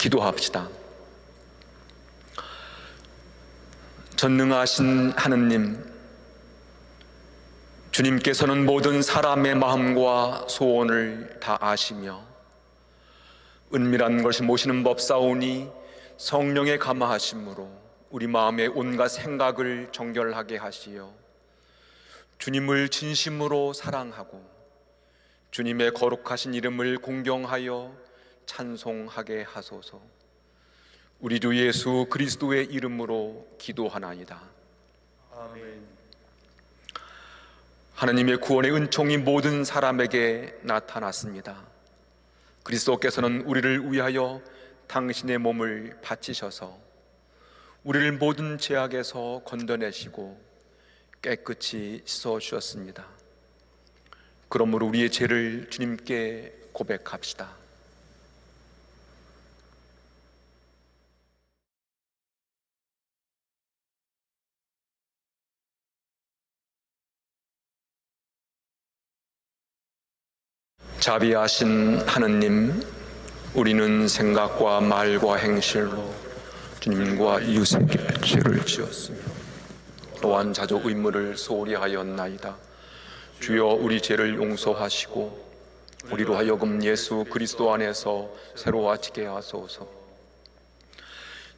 기도합시다. 전능하신 하느님, 주님께서는 모든 사람의 마음과 소원을 다 아시며 은밀한 것이 모시는 법사오니 성령의 감화하심으로 우리 마음의 온갖 생각을 정결하게 하시어 주님을 진심으로 사랑하고 주님의 거룩하신 이름을 공경하여 찬송하게 하소서. 우리 주 예수 그리스도의 이름으로 기도하나이다. 아멘. 하나님의 구원의 은총이 모든 사람에게 나타났습니다. 그리스도께서는 우리를 위하여 당신의 몸을 바치셔서 우리를 모든 죄악에서 건져내시고 깨끗이 씻어주셨습니다. 그러므로 우리의 죄를 주님께 고백합시다. 자비하신 하느님, 우리는 생각과 말과 행실로 주님과 이웃에게 죄를 지었으며 또한 자주 의무를 소홀히 하였나이다. 주여, 우리 죄를 용서하시고 우리로 하여금 예수 그리스도 안에서 새로워지게 하소서.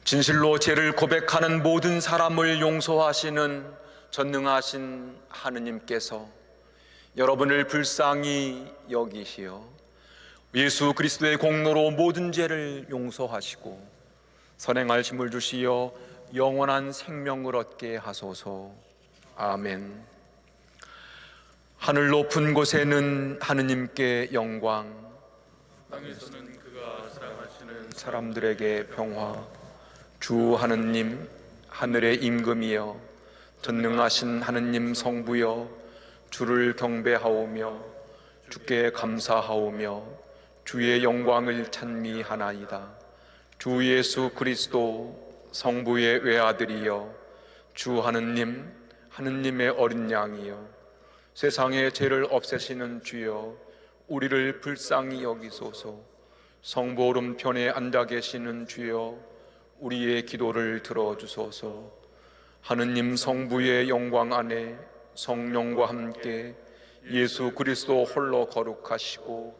진실로 죄를 고백하는 모든 사람을 용서하시는 전능하신 하느님께서 여러분을 불쌍히 여기시어 예수 그리스도의 공로로 모든 죄를 용서하시고 선행할 힘을 주시어 영원한 생명을 얻게 하소서. 아멘. 하늘 높은 곳에는 하느님께 영광, 땅에서는 그가 사랑하시는 사람들에게 평화. 주 하느님, 하늘의 임금이여, 전능하신 하느님 성부여, 주를 경배하오며 주께 감사하오며 주의 영광을 찬미하나이다. 주 예수 그리스도 성부의 외아들이여, 주 하느님, 하느님의 어린 양이여, 세상의 죄를 없애시는 주여, 우리를 불쌍히 여기소서. 성부 오른편에 앉아 계시는 주여, 우리의 기도를 들어주소서. 하느님 성부의 영광 안에 성령과 함께 예수 그리스도 홀로 거룩하시고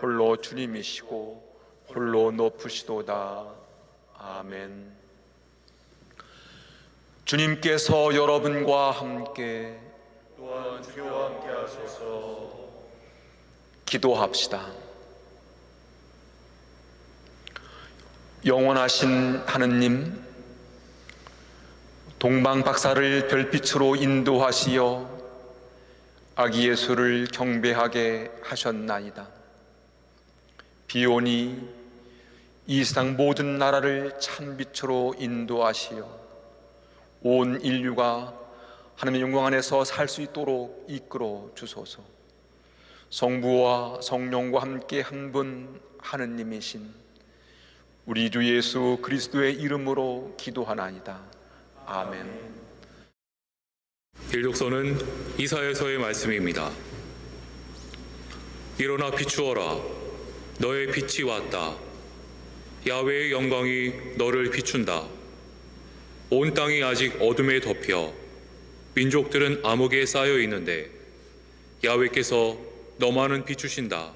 홀로 주님이시고 홀로 높으시도다. 아멘. 주님께서 여러분과 함께 또한 주와 함께 하소서. 기도합시다. 영원하신 하느님, 동방 박사를 별빛으로 인도하시어 아기 예수를 경배하게 하셨나이다. 비오니 이 세상 모든 나라를 찬빛으로 인도하시어 온 인류가 하나님의 영광 안에서 살 수 있도록 이끌어 주소서. 성부와 성령과 함께 한 분 하느님이신 우리 주 예수 그리스도의 이름으로 기도하나이다. 아멘. 일독서는 이사야서의 말씀입니다. 일어나 비추어라. 너의 빛이 왔다. 야훼의 영광이 너를 비춘다. 온 땅이 아직 어둠에 덮여 민족들은 암흑에 쌓여 있는데 야훼께서 너만은 비추신다.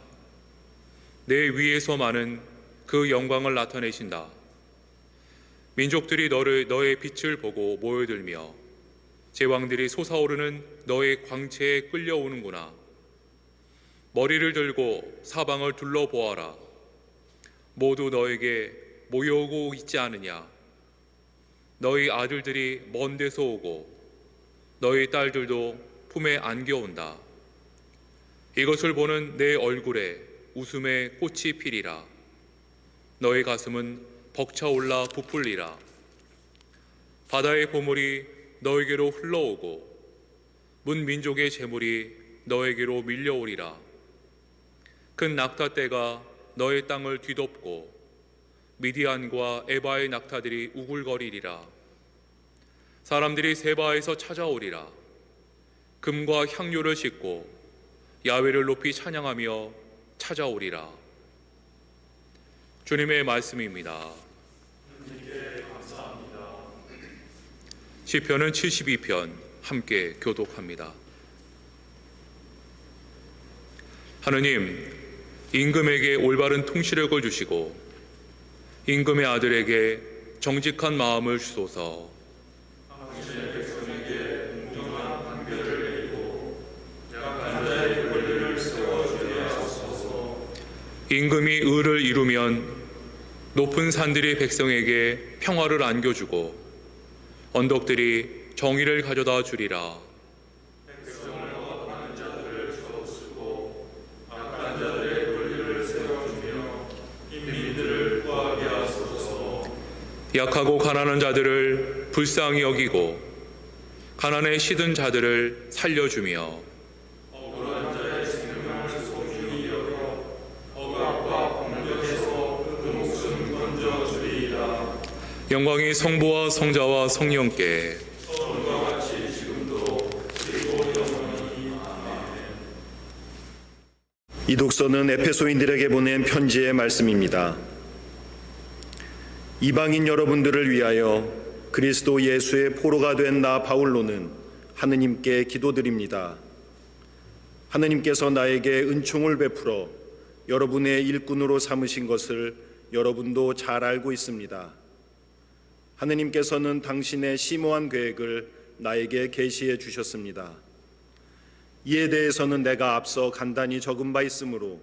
내 위에서만은 그 영광을 나타내신다. 민족들이 너의 빛을 보고 모여들며 제왕들이 솟아오르는 너의 광채에 끌려오는구나. 머리를 들고 사방을 둘러보아라. 모두 너에게 모여오고 있지 않으냐. 너희 아들들이 먼 데서 오고 너희 딸들도 품에 안겨온다. 이것을 보는 내 얼굴에 웃음의 꽃이 피리라. 너희 가슴은 벅차올라 부풀리라. 바다의 보물이 너에게로 흘러오고 문 민족의 재물이 너에게로 밀려오리라. 큰 낙타떼가 너의 땅을 뒤덮고 미디안과 에바의 낙타들이 우글거리리라. 사람들이 세바에서 찾아오리라. 금과 향료를 싣고 야훼를 높이 찬양하며 찾아오리라. 주님의 말씀입니다. 시편은 72편 함께 교독합니다. 하느님, 임금에게 올바른 통치력을 주시고 임금의 아들에게 정직한 마음을 주소서. 당신의 백성에게 공정한 판결을 내리고 약한 자의 권리를 세워주게 하소서. 임금이 의를 이루면 높은 산들이 백성에게 평화를 안겨주고 언덕들이 정의를 가져다 주리라. 백성을 억압하는 자들을 쳐부수고 악한 자들의 권리를 세워주며 인민들을 구하게 하소서. 약하고 가난한 자들을 불쌍히 여기고 가난에 시든 자들을 살려주며 억울한 자의 생명을 소중히 여겨 억압과 공격에서 그 목숨 건져주리이다. 영광이 성부와 성자와 성령께 처음과 같이 지금도 그리고 영원히. 아멘. 이 독서는 에페소인들에게 보낸 편지의 말씀입니다. 이방인 여러분들을 위하여 그리스도 예수의 포로가 된 나 바울로는 하느님께 기도드립니다. 하느님께서 나에게 은총을 베풀어 여러분의 일꾼으로 삼으신 것을 여러분도 잘 알고 있습니다. 하느님께서는 당신의 심오한 계획을 나에게 계시해 주셨습니다. 이에 대해서는 내가 앞서 간단히 적은 바 있으므로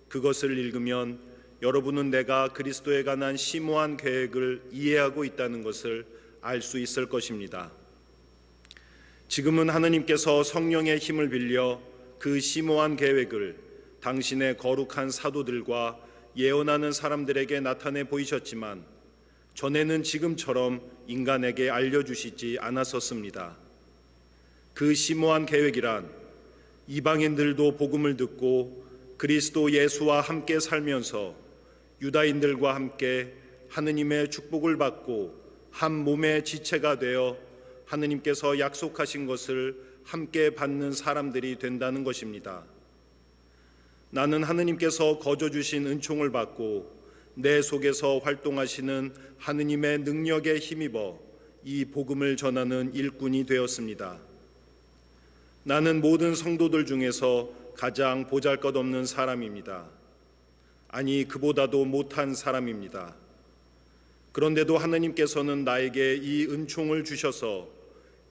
그것을 읽으면 여러분은 내가 그리스도에 관한 심오한 계획을 이해하고 있다는 것을 알 수 있을 것입니다. 지금은 하느님께서 성령의 힘을 빌려 그 심오한 계획을 당신의 거룩한 사도들과 예언하는 사람들에게 나타내 보이셨지만 전에는 지금처럼 인간에게 알려주시지 않았었습니다. 그 심오한 계획이란 이방인들도 복음을 듣고 그리스도 예수와 함께 살면서 유다인들과 함께 하느님의 축복을 받고 한 몸의 지체가 되어 하느님께서 약속하신 것을 함께 받는 사람들이 된다는 것입니다. 나는 하느님께서 거저 주신 은총을 받고 내 속에서 활동하시는 하느님의 능력에 힘입어 이 복음을 전하는 일꾼이 되었습니다. 나는 모든 성도들 중에서 가장 보잘것없는 사람입니다. 아니, 그보다도 못한 사람입니다. 그런데도 하느님께서는 나에게 이 은총을 주셔서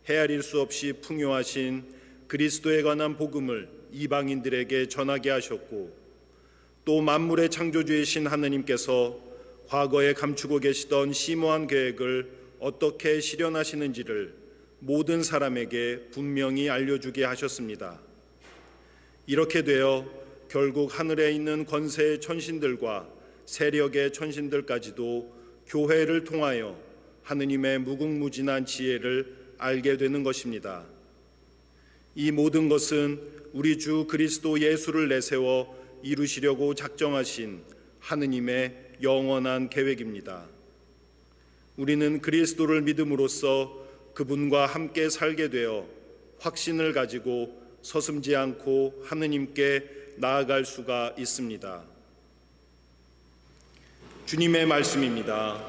헤아릴 수 없이 풍요하신 그리스도에 관한 복음을 이방인들에게 전하게 하셨고, 또 만물의 창조주이신 하느님께서 과거에 감추고 계시던 심오한 계획을 어떻게 실현하시는지를 모든 사람에게 분명히 알려주게 하셨습니다. 이렇게 되어 결국 하늘에 있는 권세의 천신들과 세력의 천신들까지도 교회를 통하여 하느님의 무궁무진한 지혜를 알게 되는 것입니다. 이 모든 것은 우리 주 그리스도 예수를 내세워 이루시려고 작정하신 하느님의 영원한 계획입니다. 우리는 그리스도를 믿음으로써 그분과 함께 살게 되어 확신을 가지고 서슴지 않고 하느님께 나아갈 수가 있습니다. 주님의 말씀입니다.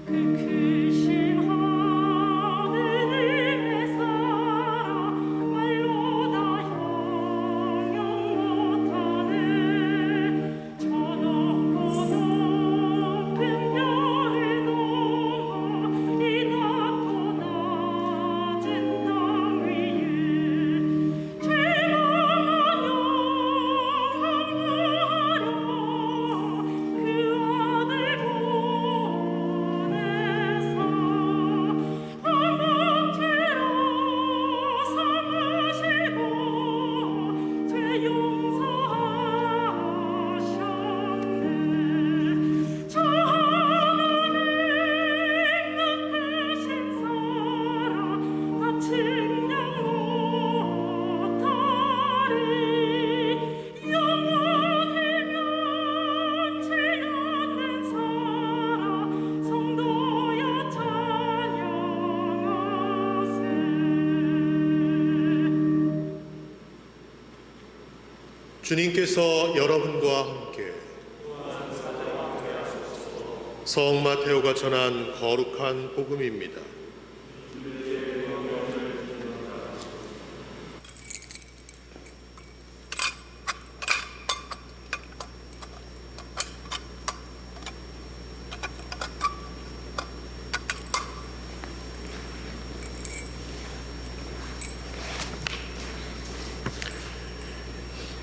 그 크신 주님께서 여러분과 함께 성 마테오가 전한 거룩한 복음입니다.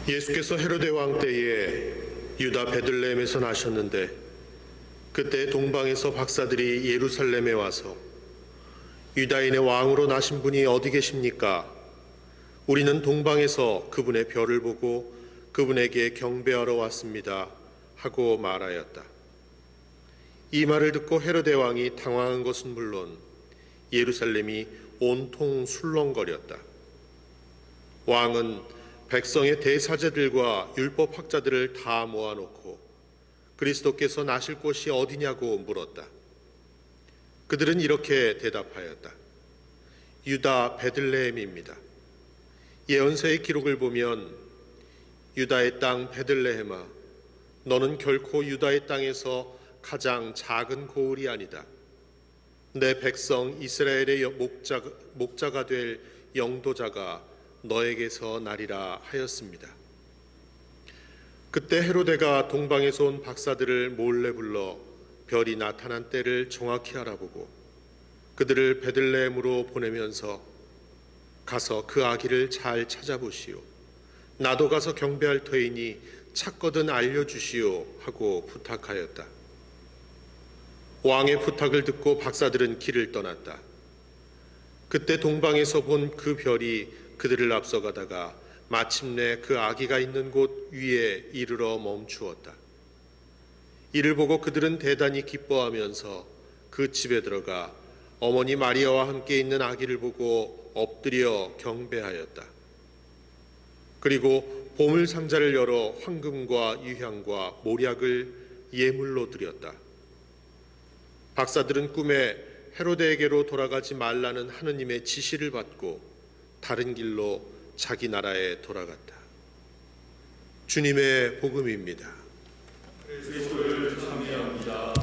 예수께서 헤로데 왕 때에 유다 베들레헴에서 나셨는데 그때 동방에서 박사들이 예루살렘에 와서 유다인의 왕으로 나신 분이 어디 계십니까? 우리는 동방에서 그분의 별을 보고 그분에게 경배하러 왔습니다 하고 말하였다. 이 말을 듣고 헤로데 왕이 당황한 것은 물론 예루살렘이 온통 술렁거렸다. 왕은 백성의 대사제들과 율법학자들을 다 모아놓고 그리스도께서 나실 곳이 어디냐고 물었다. 그들은 이렇게 대답하였다. 유다 베들레헴입니다. 예언서의 기록을 보면 유다의 땅 베들레헴아, 너는 결코 유다의 땅에서 가장 작은 고을이 아니다. 내 백성 이스라엘의 목자가 될 영도자가 너에게서 나리라 하였습니다. 그때 헤로데가 동방에서 온 박사들을 몰래 불러 별이 나타난 때를 정확히 알아보고 그들을 베들레헴으로 보내면서 가서 그 아기를 잘 찾아보시오. 나도 가서 경배할 터이니 찾거든 알려주시오 하고 부탁하였다. 왕의 부탁을 듣고 박사들은 길을 떠났다. 그때 동방에서 본 그 별이 그들을 앞서가다가 마침내 그 아기가 있는 곳 위에 이르러 멈추었다. 이를 보고 그들은 대단히 기뻐하면서 그 집에 들어가 어머니 마리아와 함께 있는 아기를 보고 엎드려 경배하였다. 그리고 보물 상자를 열어 황금과 유향과 모략을 예물로 드렸다. 박사들은 꿈에 헤로데에게로 돌아가지 말라는 하느님의 지시를 받고 다른 길로 자기 나라에 돌아갔다. 주님의 복음입니다. 그리스도를 찬미합니다.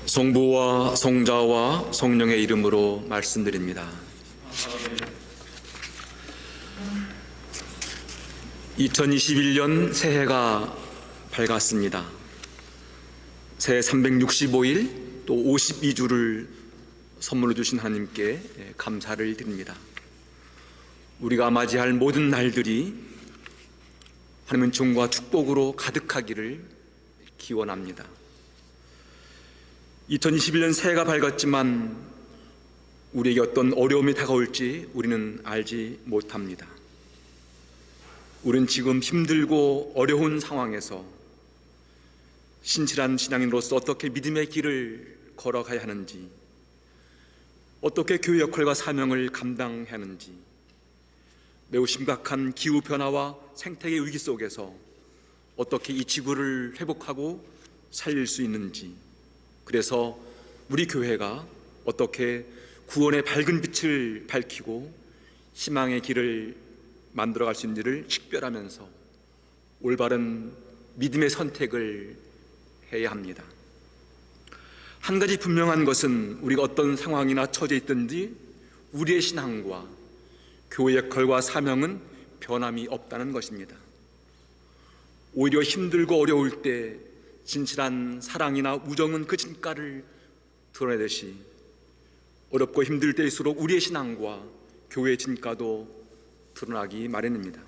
성부와 성자와 성령의 이름으로 말씀드립니다. 2021년 새해가 밝았습니다. 새해 365일 또 52주를 선물로 주신 하나님께 감사를 드립니다. 우리가 맞이할 모든 날들이 하나님의 은총과 축복으로 가득하기를 기원합니다. 2021년 새해가 밝았지만 우리에게 어떤 어려움이 다가올지 우리는 알지 못합니다. 우리는 지금 힘들고 어려운 상황에서 신실한 신앙인으로서 어떻게 믿음의 길을 걸어가야 하는지, 어떻게 교회 역할과 사명을 감당해야 하는지, 매우 심각한 기후변화와 생태계 위기 속에서 어떻게 이 지구를 회복하고 살릴 수 있는지, 그래서 우리 교회가 어떻게 구원의 밝은 빛을 밝히고 희망의 길을 만들어갈 수 있는지를 식별하면서 올바른 믿음의 선택을 해야 합니다. 한 가지 분명한 것은 우리가 어떤 상황이나 처져 있든지 우리의 신앙과 교회 역할과 사명은 변함이 없다는 것입니다. 오히려 힘들고 어려울 때 진실한 사랑이나 우정은 그 진가를 드러내듯이 어렵고 힘들 때일수록 우리의 신앙과 교회의 진가도 드러나기 마련입니다.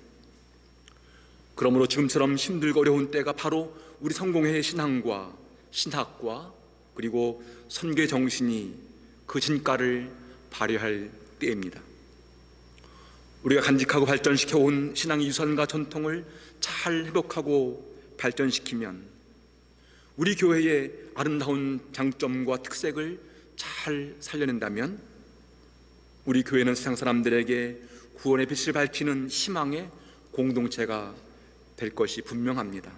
그러므로 지금처럼 힘들고 어려운 때가 바로 우리 성공회의 신앙과 신학과 그리고 선교의 정신이 그 진가를 발휘할 때입니다. 우리가 간직하고 발전시켜온 신앙의 유산과 전통을 잘 회복하고 발전시키면 우리 교회의 아름다운 장점과 특색을 잘 살려낸다면 우리 교회는 세상 사람들에게 구원의 빛을 밝히는 희망의 공동체가 될 것이 분명합니다.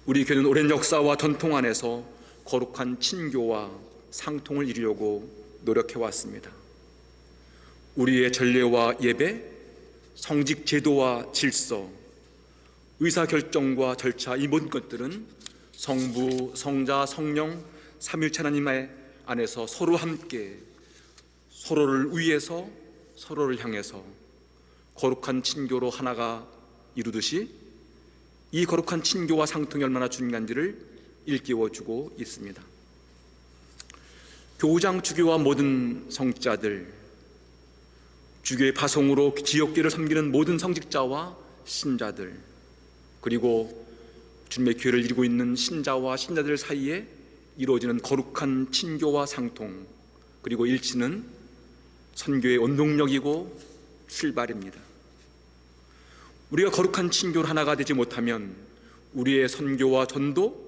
우리 교회는 오랜 역사와 전통 안에서 거룩한 친교와 상통을 이루려고 노력해왔습니다. 우리의 전례와 예배, 성직 제도와 질서, 의사결정과 절차, 이 모든 것들은 성부, 성자, 성령, 삼위일체 하나님의 안에서 서로 함께 서로를 위해서 서로를 향해서 거룩한 친교로 하나가 이루듯이 이 거룩한 친교와 상통이 얼마나 중요한지를 일깨워주고 있습니다. 교우장 주교와 모든 성자들, 주교의 파송으로 지역교회를 섬기는 모든 성직자와 신자들, 그리고 주님의 교회를 이루고 있는 신자와 신자들 사이에 이루어지는 거룩한 친교와 상통, 그리고 일치는 선교의 원동력이고 출발입니다. 우리가 거룩한 친교를 하나가 되지 못하면 우리의 선교와 전도,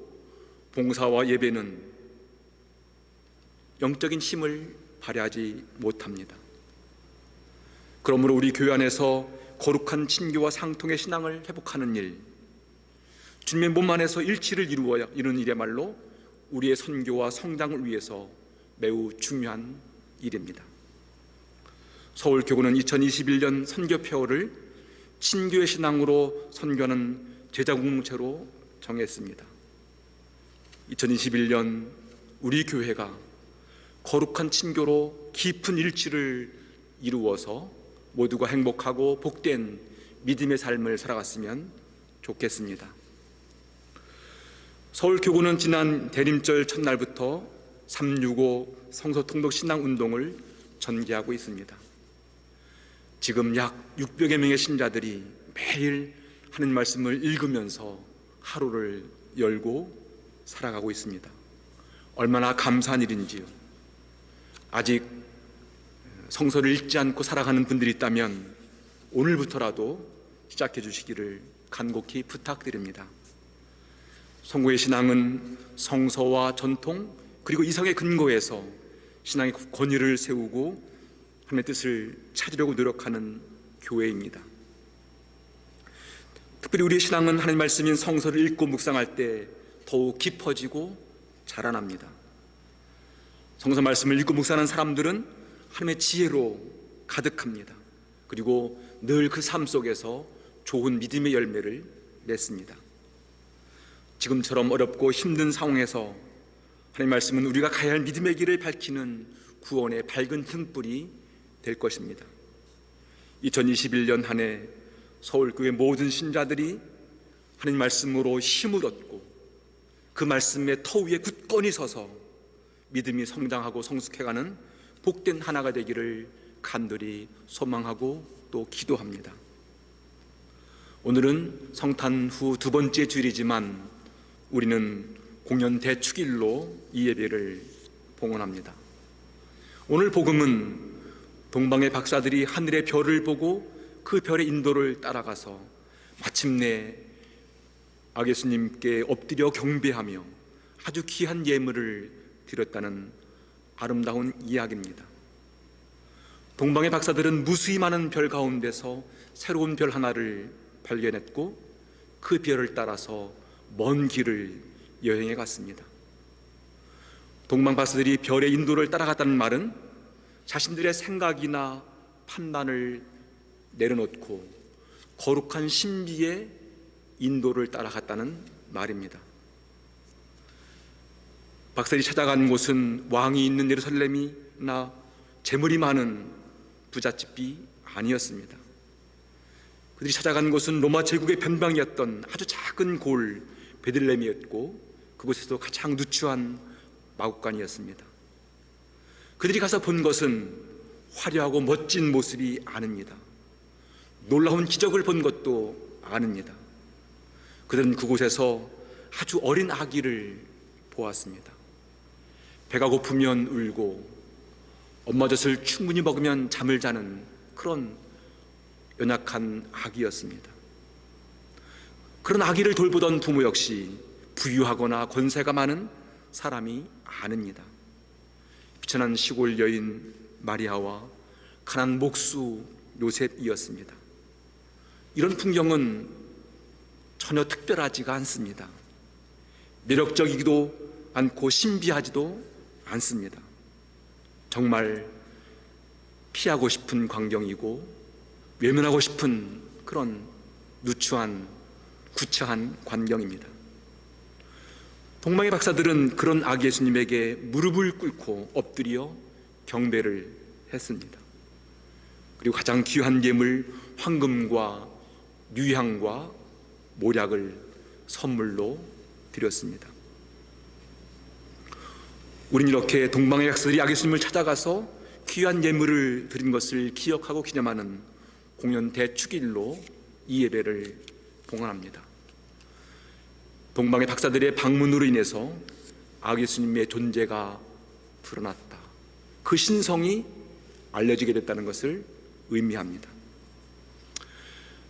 봉사와 예배는 영적인 힘을 발휘하지 못합니다. 그러므로 우리 교회 안에서 거룩한 친교와 상통의 신앙을 회복하는 일, 주님의 몸 안에서 일치를 이루는 일이야말로 우리의 선교와 성장을 위해서 매우 중요한 일입니다. 서울교구는 2021년 선교표어를 친교의 신앙으로 선교하는 제자공동체로 정했습니다. 2021년 우리 교회가 거룩한 친교로 깊은 일치를 이루어서 모두가 행복하고 복된 믿음의 삶을 살아갔으면 좋겠습니다. 서울교구는 지난 대림절 첫날부터 365 성서통독 신앙운동을 전개하고 있습니다. 지금 약 600여 명의 신자들이 매일 하나님 말씀을 읽으면서 하루를 열고 살아가고 있습니다. 얼마나 감사한 일인지요. 아직 성서를 읽지 않고 살아가는 분들이 있다면 오늘부터라도 시작해 주시기를 간곡히 부탁드립니다. 성구의 신앙은 성서와 전통 그리고 이성의 근거에서 신앙의 권위를 세우고 하나님의 뜻을 찾으려고 노력하는 교회입니다. 특별히 우리의 신앙은 하나님 말씀인 성서를 읽고 묵상할 때 더욱 깊어지고 자라납니다. 성서 말씀을 읽고 묵상하는 사람들은 하나님의 지혜로 가득합니다. 그리고 늘 그 삶 속에서 좋은 믿음의 열매를 맺습니다. 지금처럼 어렵고 힘든 상황에서 하나님 말씀은 우리가 가야 할 믿음의 길을 밝히는 구원의 밝은 등불이 될 것입니다. 2021년 한 해 서울교회 모든 신자들이 하나님 말씀으로 힘을 얻고 그 말씀의 터 위에 굳건히 서서 믿음이 성장하고 성숙해가는 복된 하나가 되기를 간절히 소망하고 또 기도합니다. 오늘은 성탄 후 두 번째 주일이지만 우리는 공연 대축일로 이 예배를 봉헌합니다. 오늘 복음은 동방의 박사들이 하늘의 별을 보고 그 별의 인도를 따라가서 마침내 아 예수님께 엎드려 경배하며 아주 귀한 예물을 드렸다는 아름다운 이야기입니다. 동방의 박사들은 무수히 많은 별 가운데서 새로운 별 하나를 발견했고 그 별을 따라서 먼 길을 여행해 갔습니다. 동방 박사들이 별의 인도를 따라갔다는 말은 자신들의 생각이나 판단을 내려놓고 거룩한 신비의 인도를 따라갔다는 말입니다. 박사들이 찾아간 곳은 왕이 있는 예루살렘이나 재물이 많은 부잣집이 아니었습니다. 그들이 찾아간 곳은 로마 제국의 변방이었던 아주 작은 골 베들레헴이었고 그곳에서도 가장 누추한 마구간이었습니다. 그들이 가서 본 것은 화려하고 멋진 모습이 아닙니다. 놀라운 기적을 본 것도 아닙니다. 그들은 그곳에서 아주 어린 아기를 보았습니다. 배가 고프면 울고 엄마 젖을 충분히 먹으면 잠을 자는 그런 연약한 아기였습니다. 그런 아기를 돌보던 부모 역시 부유하거나 권세가 많은 사람이 아닙니다. 비천한 시골 여인 마리아와 가난한 목수 요셉이었습니다. 이런 풍경은 전혀 특별하지가 않습니다. 매력적이기도 않고 신비하지도 않습니다. 정말 피하고 싶은 광경이고 외면하고 싶은 그런 누추한 구차한 광경입니다. 동방의 박사들은 그런 아기 예수님에게 무릎을 꿇고 엎드려 경배를 했습니다. 그리고 가장 귀한 예물 황금과 유향과 모략을 선물로 드렸습니다. 우린 이렇게 동방의 박사들이 아기 예수님을 찾아가서 귀한 예물을 드린 것을 기억하고 기념하는 공연 대축일로 이 예배를 봉헌합니다. 동방의 박사들의 방문으로 인해서 아기 예수님의 존재가 드러났다. 그 신성이 알려지게 됐다는 것을 의미합니다.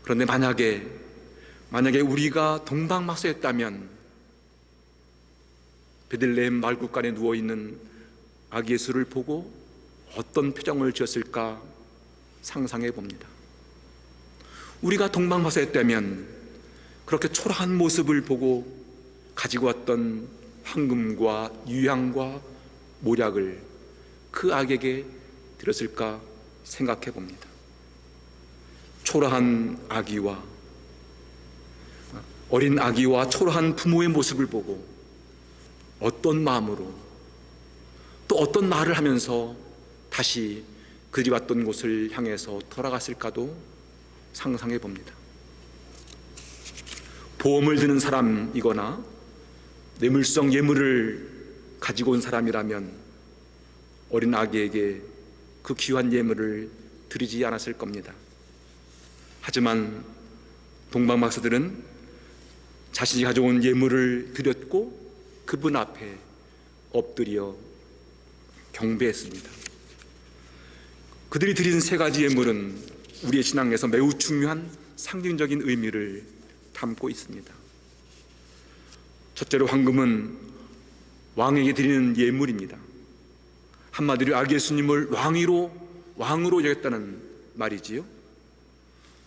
그런데 만약에 우리가 동방박사였다면 베들레헴 말굴간에 누워있는 아기 예수를 보고 어떤 표정을 지었을까 상상해 봅니다. 우리가 동방박사였다면 그렇게 초라한 모습을 보고 가지고 왔던 황금과 유향과 모략을 그 아기에게 드렸을까 생각해 봅니다. 초라한 아기와 어린 아기와 초라한 부모의 모습을 보고 어떤 마음으로 또 어떤 말을 하면서 다시 그들이 왔던 곳을 향해서 돌아갔을까도 상상해 봅니다. 보험을 드는 사람이거나 뇌물성 예물을 가지고 온 사람이라면 어린 아기에게 그 귀한 예물을 드리지 않았을 겁니다. 하지만 동방박사들은 자신이 가져온 예물을 드렸고 그분 앞에 엎드려 경배했습니다. 그들이 드린 세 가지 예물은 우리의 신앙에서 매우 중요한 상징적인 의미를 담고 있습니다. 첫째로 황금은 왕에게 드리는 예물입니다. 한마디로 아기 예수님을 왕으로 여겼다는 말이지요.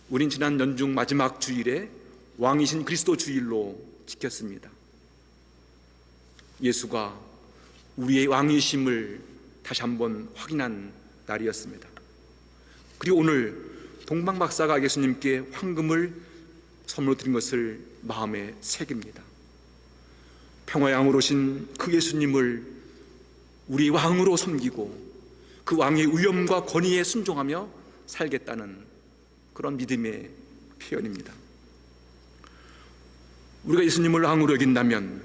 우린 지난 연중 마지막 주일에 왕이신 그리스도 주일로 지켰습니다. 예수가 우리의 왕이심을 다시 한번 확인한 날이었습니다. 그리고 오늘 동방박사가 예수님께 황금을 선물로 드린 것을 마음에 새깁니다. 평화의 왕으로 오신 그 예수님을 우리 왕으로 섬기고 그 왕의 위엄과 권위에 순종하며 살겠다는 그런 믿음의 표현입니다. 우리가 예수님을 왕으로 여긴다면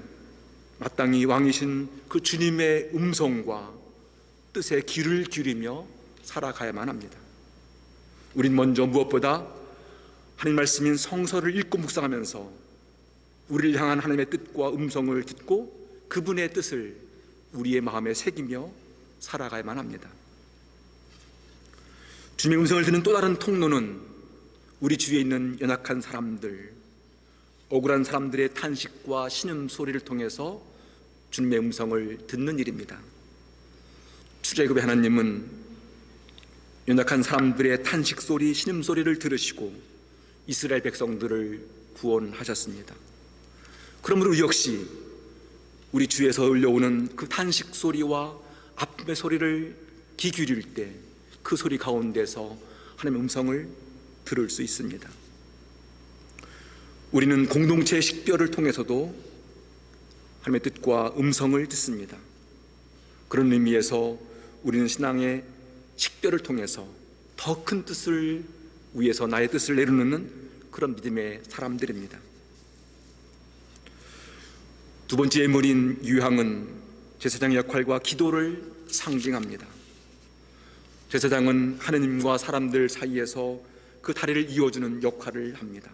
마땅히 왕이신 그 주님의 음성과 뜻에 귀를 기울이며 살아가야만 합니다. 우린 먼저 무엇보다 하나님 말씀인 성서를 읽고 묵상하면서 우리를 향한 하나님의 뜻과 음성을 듣고 그분의 뜻을 우리의 마음에 새기며 살아가야만 합니다. 주님의 음성을 듣는 또 다른 통로는 우리 주위에 있는 연약한 사람들, 억울한 사람들의 탄식과 신음소리를 통해서 주님의 음성을 듣는 일입니다. 출애굽의 하나님은 연약한 사람들의 탄식소리, 신음소리를 들으시고 이스라엘 백성들을 구원하셨습니다. 그러므로 우리 역시 우리 주위에서 울려오는 그 탄식소리와 아픔의 소리를 귀 기울일 때 그 소리 가운데서 하나님의 음성을 들을 수 있습니다. 우리는 공동체의 식별을 통해서도 하나님의 뜻과 음성을 듣습니다. 그런 의미에서 우리는 신앙의 식별을 통해서 더 큰 뜻을 위해서 나의 뜻을 내려놓는 그런 믿음의 사람들입니다. 두 번째 예물인 유향은 제사장의 역할과 기도를 상징합니다. 제사장은 하느님과 사람들 사이에서 그 다리를 이어주는 역할을 합니다.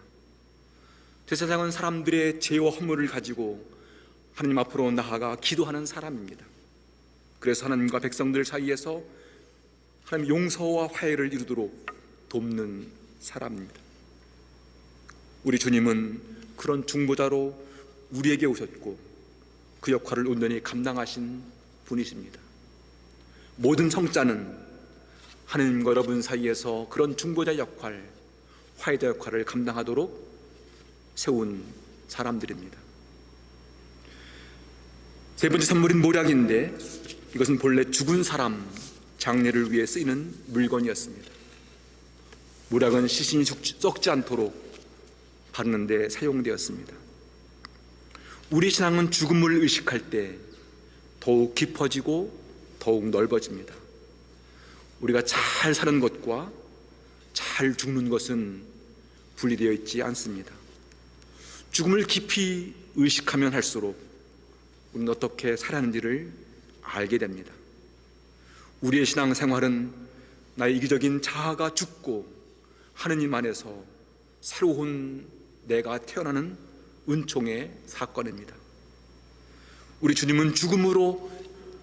제사장은 사람들의 죄와 허물을 가지고 하나님 앞으로 나아가 기도하는 사람입니다. 그래서 하나님과 백성들 사이에서 하나님 용서와 화해를 이루도록 돕는 사람입니다. 우리 주님은 그런 중보자로 우리에게 오셨고 그 역할을 온전히 감당하신 분이십니다. 모든 성자는 하느님과 여러분 사이에서 그런 중보자 역할, 화해자 역할을 감당하도록 세운 사람들입니다. 세 번째 선물인 모략인데 이것은 본래 죽은 사람, 장례를 위해 쓰이는 물건이었습니다. 모락은 시신이 썩지 않도록 바르는 데 사용되었습니다. 우리 신앙은 죽음을 의식할 때 더욱 깊어지고 더욱 넓어집니다. 우리가 잘 사는 것과 잘 죽는 것은 분리되어 있지 않습니다. 죽음을 깊이 의식하면 할수록 우리는 어떻게 살아가는지를 알게 됩니다. 우리의 신앙생활은 나의 이기적인 자아가 죽고 하느님 안에서 새로운 내가 태어나는 은총의 사건입니다. 우리 주님은 죽음으로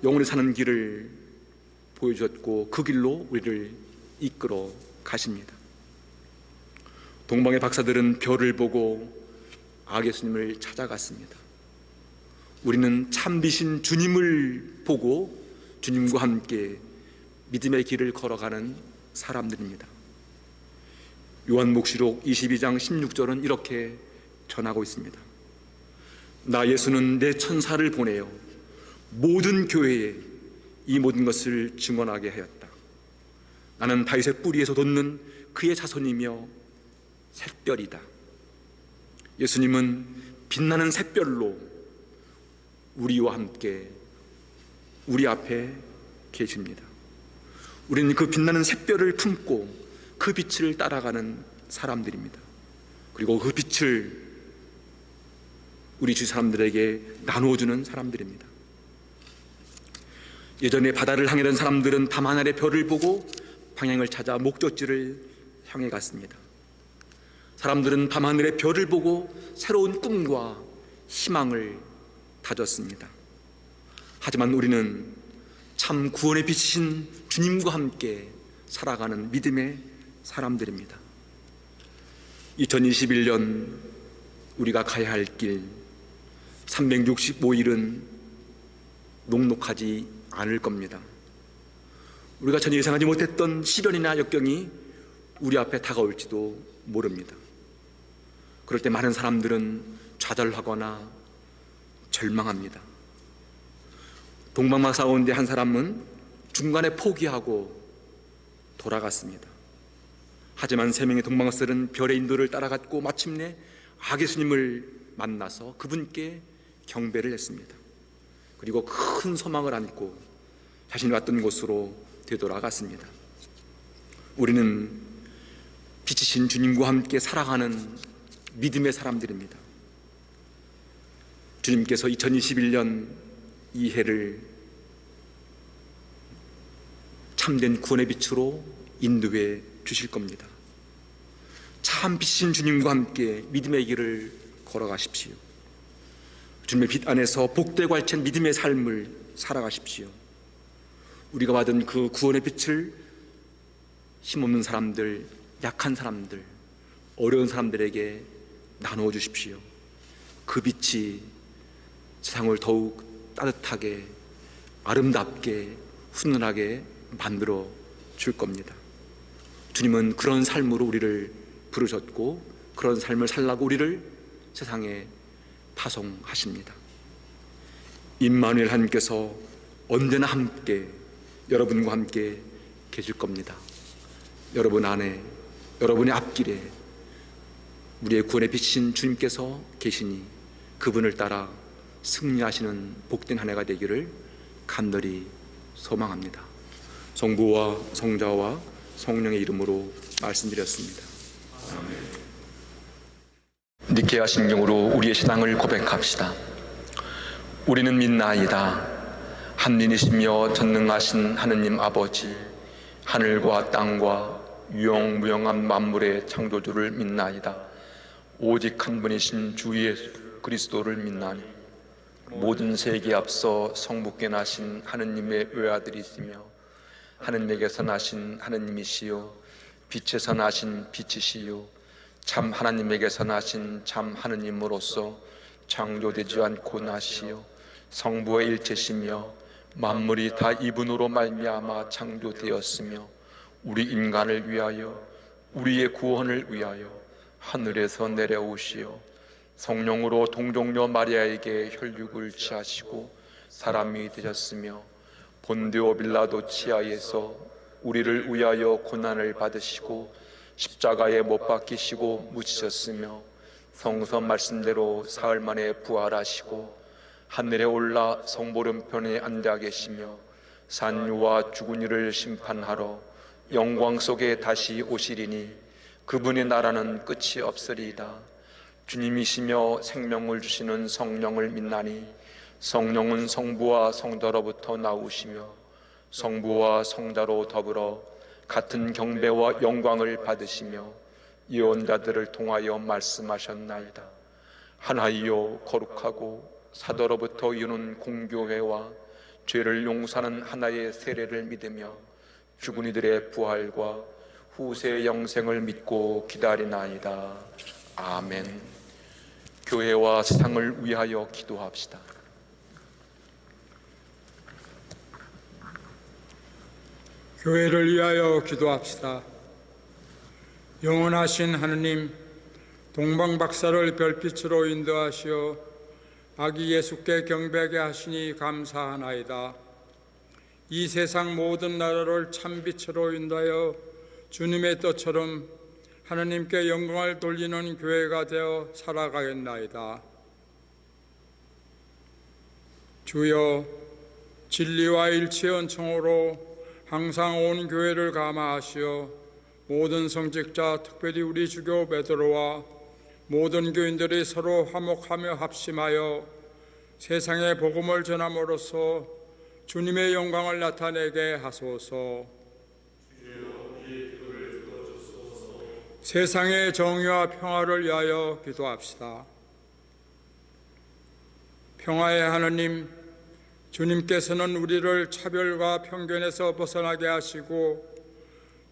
영원히 사는 길을 보여주셨고 그 길로 우리를 이끌어 가십니다. 동방의 박사들은 별을 보고 아기예수님을 찾아갔습니다. 우리는 참비신 주님을 보고 주님과 함께 믿음의 길을 걸어가는 사람들입니다. 요한복시록 22장 16절은 이렇게 전하고 있습니다. 나 예수는 내 천사를 보내어 모든 교회에 이 모든 것을 증언하게 하였다. 나는 다윗의 뿌리에서 돋는 그의 자손이며 샛별이다. 예수님은 빛나는 샛별로 우리와 함께 우리 앞에 계십니다. 우리는 그 빛나는 샛별을 품고 그 빛을 따라가는 사람들입니다. 그리고 그 빛을 우리 주위 사람들에게 나누어주는 사람들입니다. 예전에 바다를 향하던 사람들은 밤하늘의 별을 보고 방향을 찾아 목적지를 향해 갔습니다. 사람들은 밤하늘의 별을 보고 새로운 꿈과 희망을 다졌습니다. 하지만 우리는 참 구원의 빛이신 주님과 함께 살아가는 믿음의 사람들입니다. 2021년 우리가 가야 할 길 365일은 녹록하지 않을 겁니다. 우리가 전혀 예상하지 못했던 시련이나 역경이 우리 앞에 다가올지도 모릅니다. 그럴 때 많은 사람들은 좌절하거나 절망합니다. 동방박사 가운데 한 사람은 중간에 포기하고 돌아갔습니다. 하지만 3명의 동방박사들은 별의 인도를 따라갔고 마침내 아기예수님을 만나서 그분께 경배를 했습니다. 그리고 큰 소망을 안고 자신이 왔던 곳으로 되돌아갔습니다. 우리는 빛이신 주님과 함께 살아가는 믿음의 사람들입니다. 주님께서 2021년 이 해를 참된 구원의 빛으로 인도해 주실 겁니다. 참 빛이신 주님과 함께 믿음의 길을 걸어가십시오. 주님의 빛 안에서 복되고 알찬 믿음의 삶을 살아가십시오. 우리가 받은 그 구원의 빛을 힘없는 사람들, 약한 사람들, 어려운 사람들에게 나누어 주십시오. 그 빛이 세상을 더욱 따뜻하게, 아름답게, 훈훈하게 만들어 줄 겁니다. 주님은 그런 삶으로 우리를 부르셨고 그런 삶을 살라고 우리를 세상에 파송하십니다. 임마누엘 하나님께서 언제나 함께 여러분과 함께 계실 겁니다. 여러분 안에, 여러분의 앞길에 우리의 구원의 빛이신 주님께서 계시니 그분을 따라 승리하시는 복된 한 해가 되기를 간절히 소망합니다. 성부와 성자와 성령의 이름으로 말씀드렸습니다. 니케아 신경으로 우리의 신앙을 고백합시다. 우리는 믿나이다. 한민이시며 전능하신 하느님 아버지, 하늘과 땅과 유용무용한 만물의 창조주를 믿나이다. 오직 한 분이신 주 예수 그리스도를 믿나니 모든 세계에 앞서 성부께 나신 하느님의 외아들이시며 하느님에게서 나신 하느님이시요 빛에서 나신 빛이시요 참 하나님에게서 나신 참 하느님으로서 창조되지 않고 나시요 성부의 일체시며 만물이 다 이분으로 말미암아 창조되었으며 우리 인간을 위하여 우리의 구원을 위하여 하늘에서 내려오시어 성령으로 동정녀 마리아에게 혈육을 취하시고 사람이 되셨으며 본디오 빌라도 치하에서 우리를 위하여 고난을 받으시고 십자가에 못 박히시고 묻히셨으며 성서 말씀대로 사흘 만에 부활하시고 하늘에 올라 성보름편에 앉아 계시며 산유와 죽은 이를 심판하러 영광 속에 다시 오시리니 그분의 나라는 끝이 없으리이다. 주님이시며 생명을 주시는 성령을 믿나니 성령은 성부와 성자로부터 나오시며 성부와 성자로 더불어 같은 경배와 영광을 받으시며 예언자들을 통하여 말씀하셨나이다. 하나이요 거룩하고 사도로부터 이루는 공교회와 죄를 용서하는 하나의 세례를 믿으며 죽은 이들의 부활과 후세 영생을 믿고 기다리나이다. 아멘. 교회와 세상을 위하여 기도합시다. 교회를 위하여 기도합시다. 영원하신 하느님, 동방박사를 별빛으로 인도하시어 아기 예수께 경배하게 하시니 감사하나이다. 이 세상 모든 나라를 참빛으로 인도하여 주님의 뜻처럼 하느님께 영광을 돌리는 교회가 되어 살아가겠나이다. 주여, 진리와 일치의 은총으로 항상 온 교회를 감화하시어 모든 성직자, 특별히 우리 주교 베드로와 모든 교인들이 서로 화목하며 합심하여 세상에 복음을 전함으로써 주님의 영광을 나타내게 하소서. 세상의 정의와 평화를 위하여 기도합시다. 평화의 하느님, 주님께서는 우리를 차별과 편견에서 벗어나게 하시고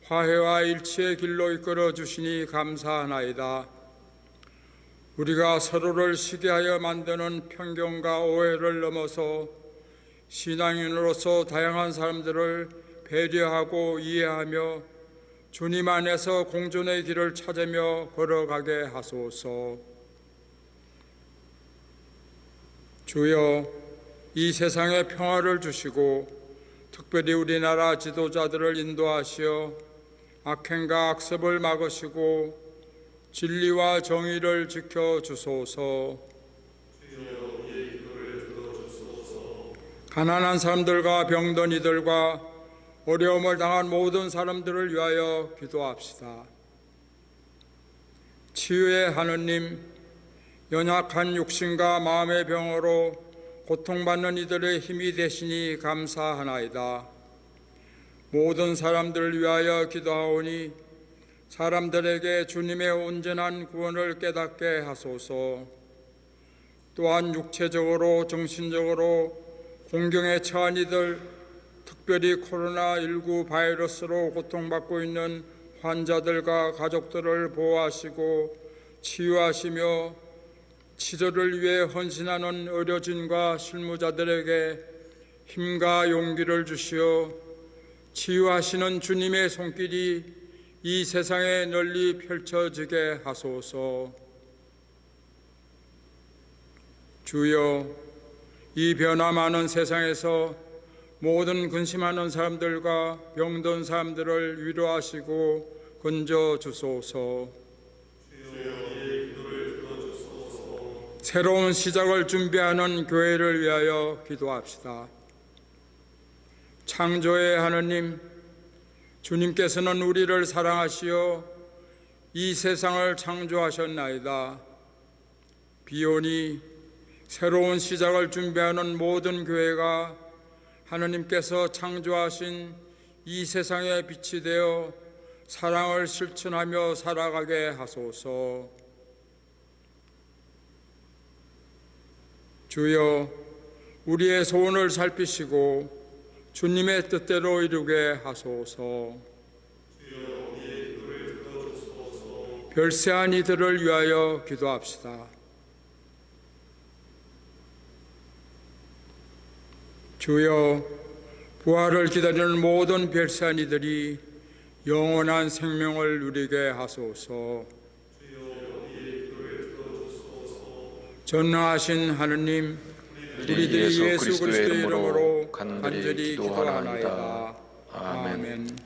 화해와 일치의 길로 이끌어 주시니 감사하나이다. 우리가 서로를 시기하여 만드는 편견과 오해를 넘어서 신앙인으로서 다양한 사람들을 배려하고 이해하며 주님 안에서 공존의 길을 찾으며 걸어가게 하소서. 주여, 이 세상에 평화를 주시고 특별히 우리나라 지도자들을 인도하시어 악행과 악습을 막으시고 진리와 정의를 지켜주소서. 가난한 사람들과 병든 이들과 어려움을 당한 모든 사람들을 위하여 기도합시다. 치유의 하느님, 연약한 육신과 마음의 병으로 고통받는 이들의 힘이 되시니 감사하나이다. 모든 사람들을 위하여 기도하오니 사람들에게 주님의 온전한 구원을 깨닫게 하소서. 또한 육체적으로 정신적으로 공경에 처한 이들, 특별히 코로나19 바이러스로 고통받고 있는 환자들과 가족들을 보호하시고 치유하시며 치료를 위해 헌신하는 의료진과 실무자들에게 힘과 용기를 주시어 치유하시는 주님의 손길이 이 세상에 널리 펼쳐지게 하소서. 주여, 이 변화 많은 세상에서 모든 근심하는 사람들과 병든 사람들을 위로하시고 건져 주소서. 새로운 시작을 준비하는 교회를 위하여 기도합시다. 창조의 하느님, 주님께서는 우리를 사랑하시어 이 세상을 창조하셨나이다. 비오니 새로운 시작을 준비하는 모든 교회가 하느님께서 창조하신 이 세상의 빛이 되어 사랑을 실천하며 살아가게 하소서. 주여, 우리의 소원을 살피시고 주님의 뜻대로 이루게 하소서. 별세한 이들을 위하여 기도합시다. 주여, 부활을 기다리는 모든 별세한 이들이 영원한 생명을 누리게 하소서. 전능하신 하느님, 우리들이 예수 그리스도의 이름으로 간절히 기도하나이다. 아멘.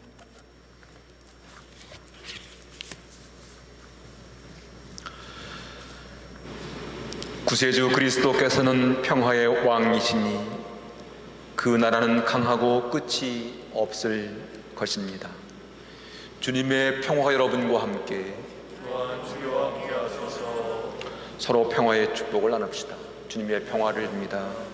구세주 그리스도께서는 평화의 왕이시니 그 나라는 강하고 끝이 없을 것입니다. 주님의 평화가 여러분과 함께, 서로 평화의 축복을 나눕시다. 주님의 평화를 빕니다.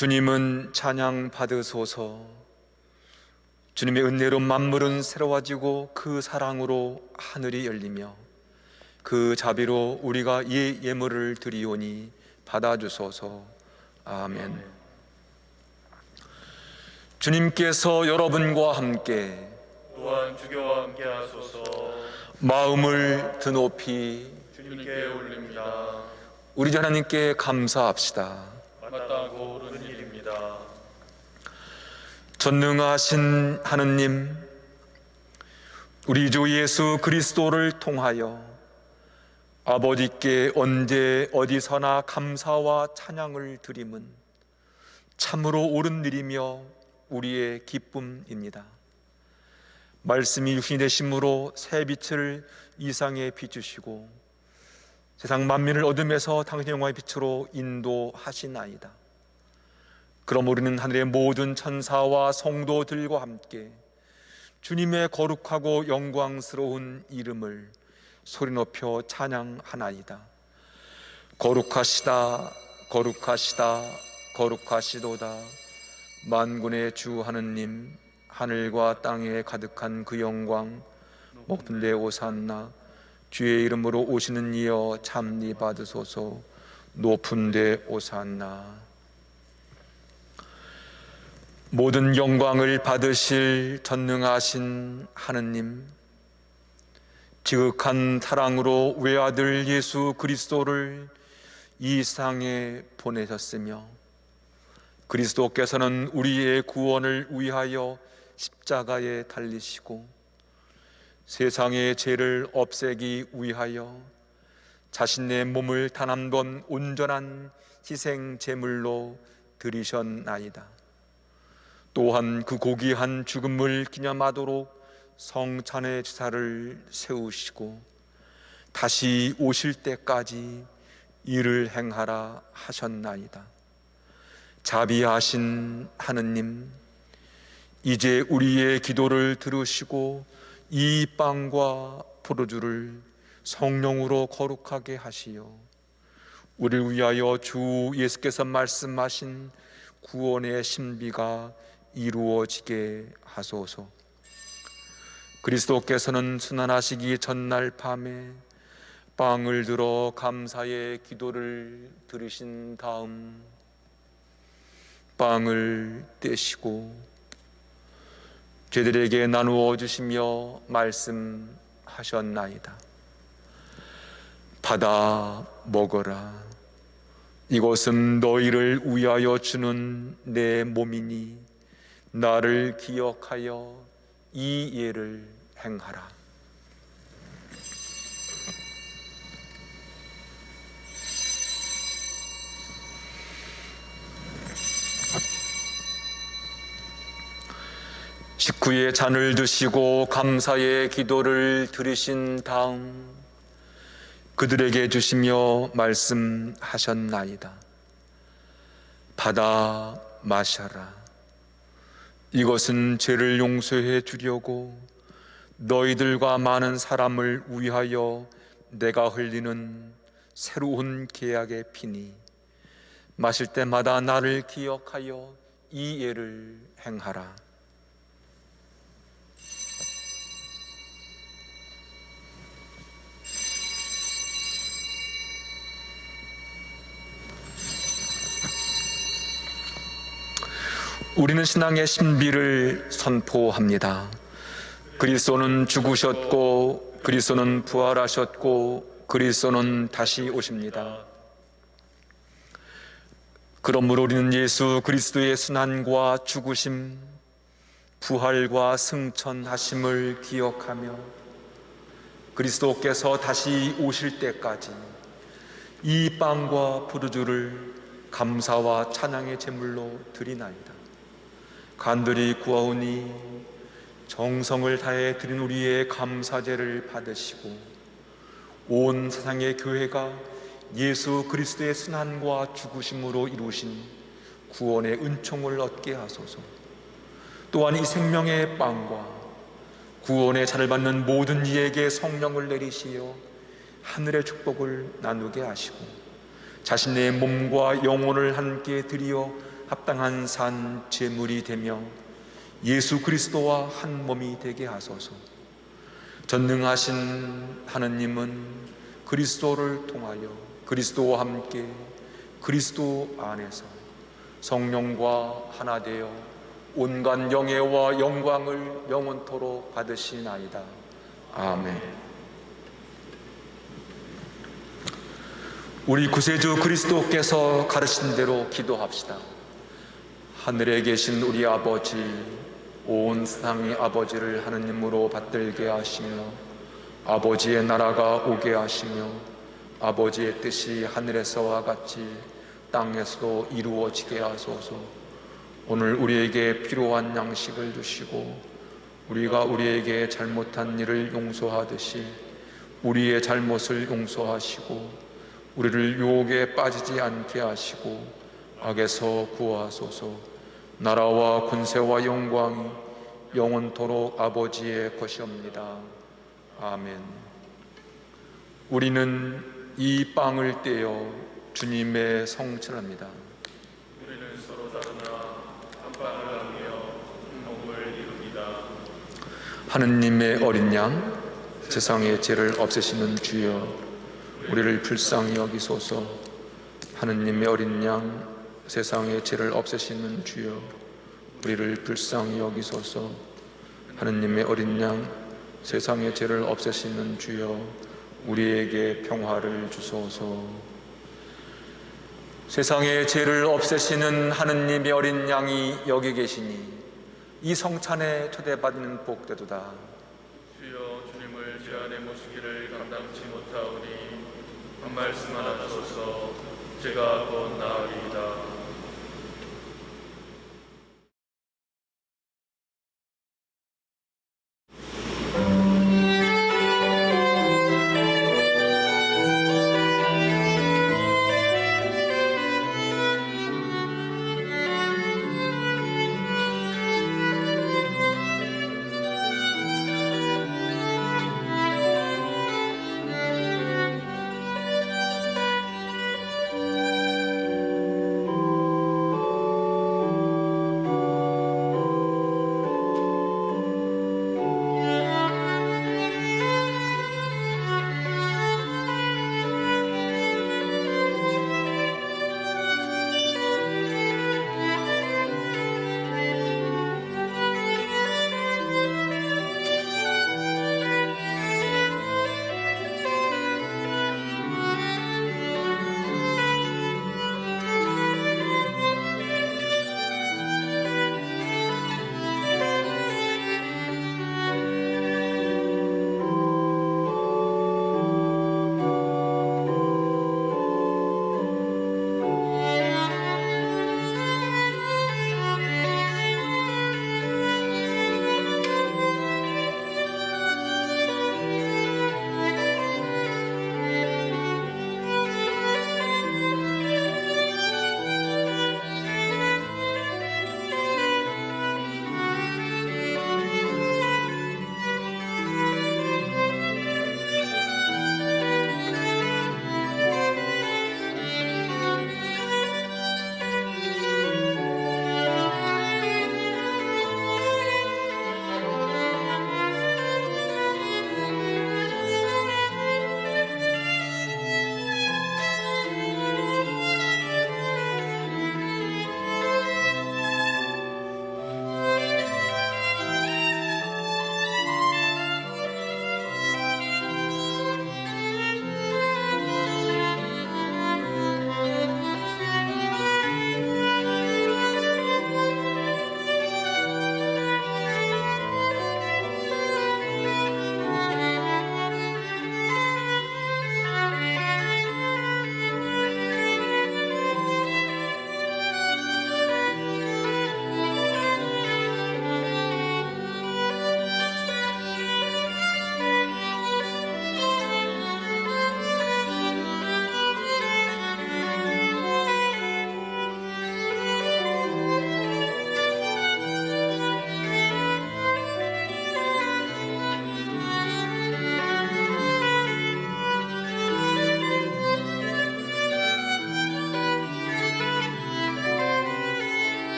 주님은 찬양 받으소서. 주님의 은혜로 만물은 새로워지고 그 사랑으로 하늘이 열리며 그 자비로 우리가 예물을 드리오니 받아주소서. 아멘. 주님께서 여러분과 함께 또한 주교와 함께 하소서. 마음을 드높이 주님께 올립니다. 우리 하나님께 감사합시다. 마땅하고 옳은 일입니다. 전능하신 하느님, 우리 주 예수 그리스도를 통하여 아버지께 언제 어디서나 감사와 찬양을 드림은 참으로 옳은 일이며 우리의 기쁨입니다. 말씀이 육신이 되심으로 새 빛을 이 세상에 비추시고 세상 만민을 어둠에서 당신의 영광의 빛으로 인도하시나이다. 그럼 우리는 하늘의 모든 천사와 성도들과 함께 주님의 거룩하고 영광스러운 이름을 소리 높여 찬양하나이다. 거룩하시다, 거룩하시다, 거룩하시도다. 만군의 주 하느님, 하늘과 땅에 가득한 그 영광, 높은 데 오산나. 주의 이름으로 오시는 이여 참니 받으소서. 높은 데 오산나. 모든 영광을 받으실 전능하신 하느님, 지극한 사랑으로 외아들 예수 그리스도를 이 세상에 보내셨으며, 그리스도께서는 우리의 구원을 위하여 십자가에 달리시고 세상의 죄를 없애기 위하여 자신의 몸을 단 한 번 온전한 희생 제물로 드리셨나이다. 또한 그 고귀한 죽음을 기념하도록 성찬의 제사를 세우시고 다시 오실 때까지 이를 행하라 하셨나이다. 자비하신 하느님, 이제 우리의 기도를 들으시고 이 빵과 포도주를 성령으로 거룩하게 하시어 우리를 위하여 주 예수께서 말씀하신 구원의 신비가 이루어지게 하소서. 그리스도께서는 순환하시기 전날 밤에 빵을 들어 감사의 기도를 드리신 다음 빵을 떼시고 저희들에게 나누어 주시며 말씀하셨나이다. 받아 먹어라. 이것은 너희를 위하여 주는 내 몸이니 나를 기억하여 이 예를 행하라. 식후에 잔을 드시고 감사의 기도를 드리신 다음 그들에게 주시며 말씀하셨나이다. 받아 마셔라. 이것은 죄를 용서해 주려고 너희들과 많은 사람을 위하여 내가 흘리는 새로운 계약의 피니 마실 때마다 나를 기억하여 이 예를 행하라. 우리는 신앙의 신비를 선포합니다. 그리스도는 죽으셨고 그리스도는 부활하셨고 그리스도는 다시 오십니다. 그러므로 우리는 예수 그리스도의 순환과 죽으심, 부활과 승천하심을 기억하며 그리스도께서 다시 오실 때까지 이 빵과 포도주를 감사와 찬양의 제물로 드리나이다. 간절히 구하오니 정성을 다해 드린 우리의 감사제를 받으시고 온 세상의 교회가 예수 그리스도의 순환과 죽으심으로 이루신 구원의 은총을 얻게 하소서. 또한 이 생명의 빵과 구원의 잔을 받는 모든 이에게 성령을 내리시어 하늘의 축복을 나누게 하시고 자신의 몸과 영혼을 함께 드리어 합당한 산 제물이 되며 예수 그리스도와 한 몸이 되게 하소서. 전능하신 하느님은 그리스도를 통하여 그리스도와 함께 그리스도 안에서 성령과 하나 되어 온갖 영예와 영광을 영원토록 받으시나이다. 아멘. 우리 구세주 그리스도께서 가르친 대로 기도합시다. 하늘에 계신 우리 아버지, 온 세상의 아버지를 하느님으로 받들게 하시며 아버지의 나라가 오게 하시며 아버지의 뜻이 하늘에서와 같이 땅에서도 이루어지게 하소서. 오늘 우리에게 필요한 양식을 주시고 우리가 우리에게 잘못한 일을 용서하듯이 우리의 잘못을 용서하시고 우리를 유혹에 빠지지 않게 하시고 악에서 구하소서. 나라와 권세와 영광이 영원토록 아버지의 것이옵니다. 아멘. 우리는 이 빵을 떼어 주님의 성천합니다. 우리는 서로 다루나 한 빵을 하느님의 어린 양 세상의 죄를 없애시는 주여 우리를 불쌍히 여기소서. 하느님의 어린 양 세상의 죄를 없애시는 주여 우리를 불쌍히 여기소서. 하느님의 어린 양 세상의 죄를 없애시는 주여 우리에게 평화를 주소서. 세상의 죄를 없애시는 하느님의 어린 양이 여기 계시니 이 성찬에 초대받는 복되도다. 주여 주님을 제 안에 모시기를 감당치 못하오니 한 말씀 하나 주소서. 제가 곧 나으리이다.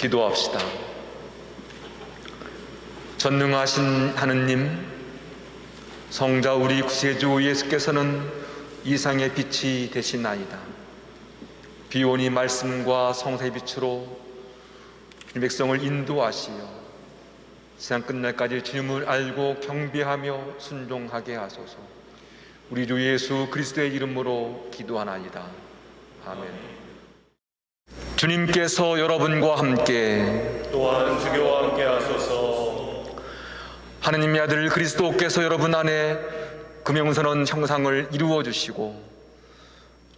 기도합시다. 전능하신 하느님, 성자 우리 구세주 예수께서는 이상의 빛이 되시나이다. 비오니 말씀과 성사의 빛으로 백성을 인도하시어 세상 끝날까지 주님을 알고 경배하며 순종하게 하소서. 우리 주 예수 그리스도의 이름으로 기도하나이다. 아멘. 주님께서 여러분과 함께 또한 주교와 함께 하소서. 하느님의 아들 그리스도께서 여러분 안에 금영선언 형상을 이루어 주시고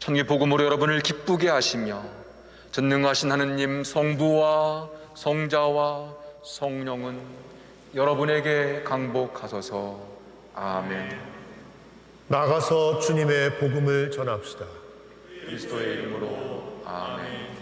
천국의 복음으로 여러분을 기쁘게 하시며 전능하신 하느님 성부와 성자와 성령은 여러분에게 강복하소서. 아멘. 나가서 주님의 복음을 전합시다. 그리스도의 이름으로 아멘.